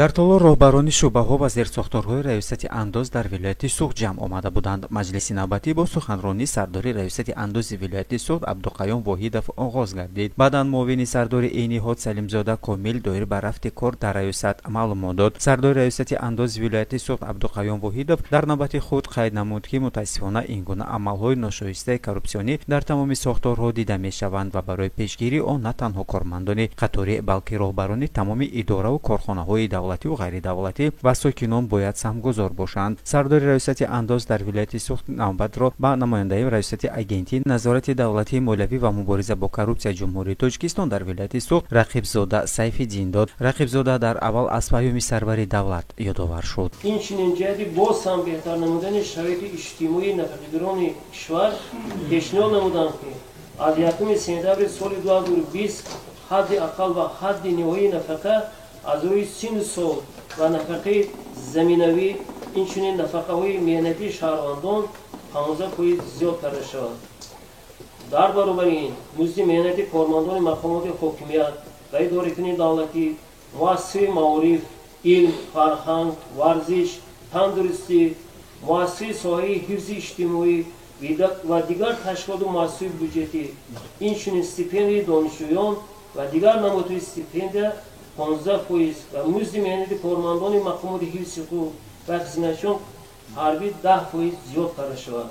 дар толо роҳбарони шӯъбаҳо ва зерсохторҳои раёсати андоз дар вилояти Суғд ҷамъ омада буданд. Маҷлиси навбатӣ бо суханронии сардори раёсати андози вилояти Суғд Абдуқайюм Воҳидов оғоз гардид. баъдан муовини сардори Эйниҳод Салимзода Комил доир ба рафти кор дар раёсат маълумот дод. сардори раёсати андози вилояти Суғд Абдуқайюм Воҳидов дар навбати худ қайд намуд, ки мутаассифона ин гуна амалҳои ношоистаи коррупсионӣ дар тамоми сохторҳо дида мешаванд ва барои пешгирии он на танҳо кормандони қаторӣ, балки роҳбарони тамоми идораву корхонаҳои давлатӣ ва ғайридавлатӣ ва сокинон бояд самгузор бошанд. сардори раёсати андоз дар вилояти Суғд навбатро ба намояндаи раёсати агентии назорати давлатии молиявӣ ва мубориза бо коррупсия ҷумҳурии Тоҷикистон дар вилояти Суғд Рақибзода Сайфиддин дод. Рақибзода дар аввал аз паёми сарвари давлат ёдовар шуд. Инчунин ҷиҳати боз ҳам беҳтар намудани шароити иҷтимоии нафақатгирони кишвар пешниҳод намуданд, ки аз 1 сентябри соли 2020 ҳадди аққал ва ҳадди ниҳоии нафақа аз рӯи синну сол ва нафақаи заминавӣ, инчунин нафақаҳои меҳнатии шаҳрвандон 15% зиёд карда шавад. дар баробари ин музди меҳнати кормандони мақомоти ҳокимият ва идораикунии давлатӣ, муассисаи маориф, илм, фарҳанг, варзиш, тандурустӣ, муассисаи соҳаи ҳифзи иҷтимоӣ ва дигар ташкилоту муассисаи бюҷетӣ, инчунин стипендияи донишҷӯён ва дигар намудҳои стипендия 15% ва музди меҳнати кормандони мақомоти ҳифзи ҳуқуқ ва хизматчиён ҳарбӣ 10% зиёд карда шавад.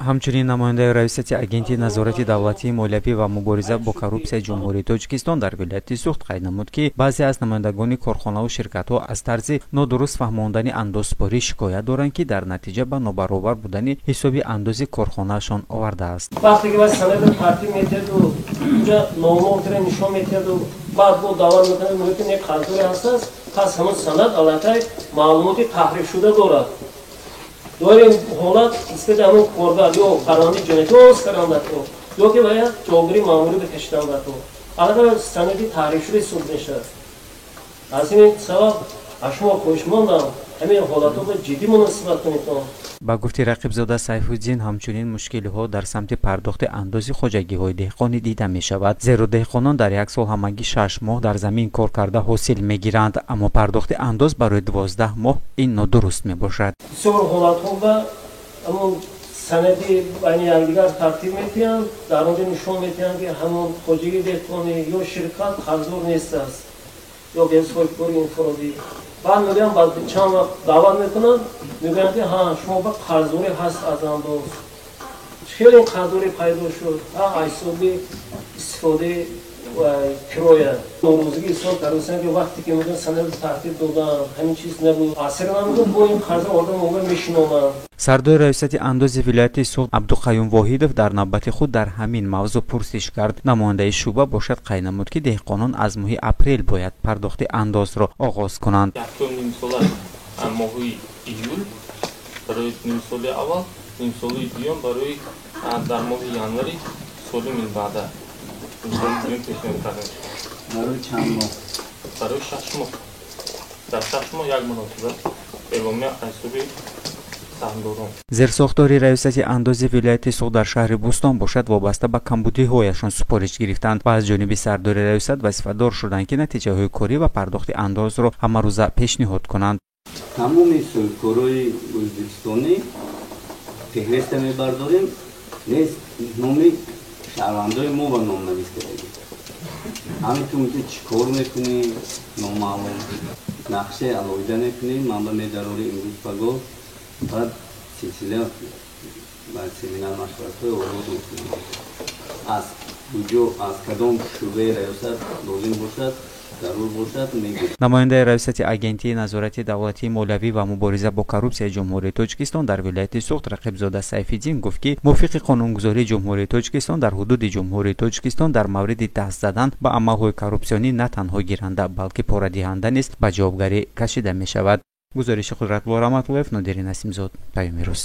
ҳамчунин намояндаи раёсати агентии назорати давлатии молиявӣ ва мубориза бо коррупсияи ҷумҳурии Тоҷикистон дар вилояти Суғд қайд намуд, ки баъзе аз намояндагони корхонаву ширкатҳо аз тарзи нодуруст фаҳмондани андозсупорӣ шикоят доранд, ки дар натиҷа ба нобаробар будани ҳисоби андози корхонаашон овардааст. вақте ки баъд санади тартиб метиҳаду инҷа номотиро нишон метиҳаду баъд бо давар мекунад муҳити не қарздори ҳастааст, пас ҳамон санад аллакай маълумоти таҳрифшуда дорад. дорем ҳолат нисбати ҳамон коргар ё парвандаи ҷиноятӣ оғоз карданад ё ки бояд ҷойгирии маъмурӣ бикашиданд, аллакай санади таҳрифшуда ҳисоб мешавад. аз ин сабаб аз шумо хоҳишмондам ҳамин ҳолатҳоро ҷиддӣ муносибат кунед. ба гуфти Рақибзода Сайфиддин, ҳамчунин мушкилиҳо дар самти пардохти андози хоҷагиҳои деҳқонӣ дида мешавад, зеро деҳқонон дар як сол ҳамагӣ 6 моҳ дар замин кор карда ҳосил мегиранд, аммо пардохти андоз барои 12 моҳ ин нодуруст мебошад. бисёр ҳолатҳо ба ҳамон санади байни якдигар тартиб метиҳанд, дар онҷо нишон метиҳанд, ки ҳамон хоҷагии деҳқонӣ ё ширкат қарздор нестааст ё беҳисоби кори инфиродӣ. баъд мегӯянд баъд чанд вақт даъват мекунанд, мегӯянд ки ҳа шумо ба қарздорӣ ҳаст аз андоз. хеле ин қарздорӣ пайдо шуд, аз ҳисоби истифодаи кироя. норозигӣ изҳор карданд, ки вақте ки мегӯянд санади тартиб доданд, ҳамин чиз набуд. аср намуд бо ин қарза одам моҳро мешинонанд. сардори раёсати андози вилояти Суғд Абдуқайюм Воҳидов дар навбати худ дар ҳамин мавзӯъ пурсиш кард. намояндаи шӯъба бошад қайд намуд, ки деҳқонон аз моҳи апрел бояд пардохти андозро оғоз кунанд. моҳи июл барои нимсоли аввал, нимсоли дуюм барои дар моҳи январи соли минбаъда. барои чанд моҳ? барои 6 моҳ. дар 6 моҳ як муносибат эъломия аз ҳисоби саҳмдорон. зерсохтори раёсати андози вилояти Суғд дар шаҳри Бӯстон бошад вобаста ба камбудиҳояшон супориш гирифтанд ва аз ҷониби сардори раёсат вазифадор шуданд, ки натиҷаҳои корӣ ва пардохти андозро ҳамарӯза пешниҳод кунанд. тамоми сӯйкорои Ӯзбекистонӣ феҳриста мебардорем, нест номи шаҳрвандои мо ба ном нависта дадем. ҳамитун ки чӣ кор мекунем номаълум, нақшаи алоҳида мекунем, манба медарори имрӯз ба гоҳ баъд силсила ба семинар машваратҳои оғоз мекунем. аз куҷо аз кадом шӯъбаи раёсат лозим бошад зарур бошад мегӯем. намояндаи раёсати агентии назорати давлатии молиявӣ ва мубориза бо коррупсияи ҷумҳурии Тоҷикистон дар вилояти Суғд Рақибзода Сайфиддин гуфт, ки мувофиқи қонунгузории ҷумҳурии Тоҷикистон дар ҳудуди ҷумҳурии Тоҷикистон дар мавриди даст задан ба амалҳои коррупсионӣ на танҳо гиранда, балки порадиҳанда низ ба ҷавобгарӣ кашида мешавад. гузориши Қудратболо Раҳматуллоев, Нодири Насимзод, Паёми Рӯз.